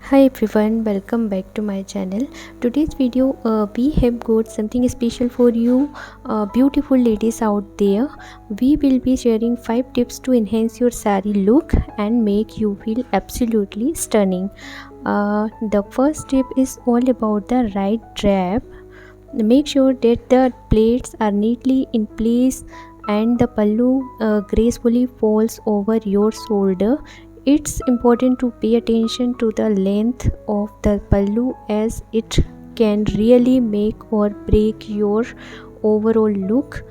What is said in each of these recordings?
Hi everyone, welcome back to my channel. Today's video we have got something special for you beautiful ladies out there. We will be sharing 5 tips to enhance your saree look and make you feel absolutely stunning. The first tip is all about the right drape. Make sure that the plaits are neatly in place and the pallu gracefully falls over your shoulder. It's important to pay attention to the length of the pallu as it can really make or break your overall look.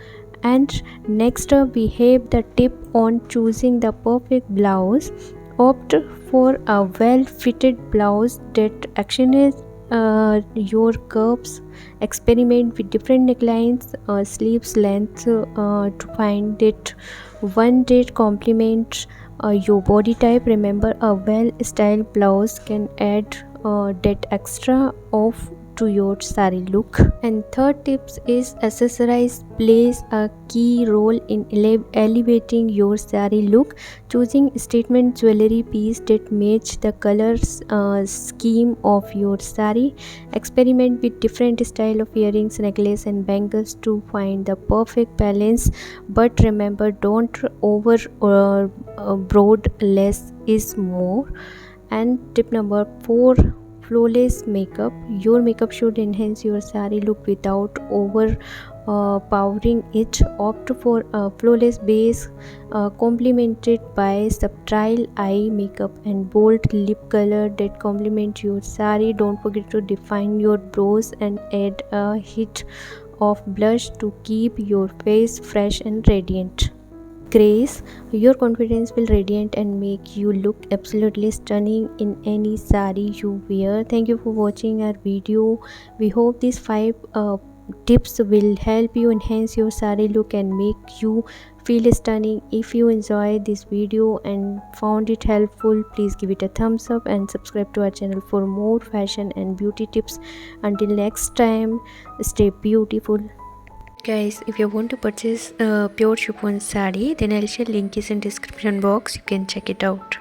And next up we have the tip on choosing the perfect blouse. Opt for a well fitted blouse that accentuates your curves. Experiment with different necklines, sleeves length to find it one that complements your body type. Remember, a well styled blouse can add that extra of to your saree look. And third tips is accessorize plays a key role in elevating your saree look. Choosing statement jewelry piece that match the colors scheme of your saree. Experiment with different style of earrings, necklace and bangles to find the perfect balance, but remember, don't over broad, less is more. And tip number 4, flawless makeup. Your makeup should enhance your saree look without over powering it. Opt for a flawless base complemented by subtle eye makeup and bold lip color that complement your saree. Don't forget to define your brows and add a hit of blush to keep your face fresh and radiant. Grace, your confidence will radiate and make you look absolutely stunning in any saree you wear. Thank you for watching our video. We hope these 5 tips will help you enhance your saree look and make you feel stunning. If you enjoyed this video and found it helpful, please give it a thumbs up and subscribe to our channel for more fashion and beauty tips. Until next time, stay beautiful. Guys, if you want to purchase pure chiffon saree, then I'll share link is in description box. You can check it out.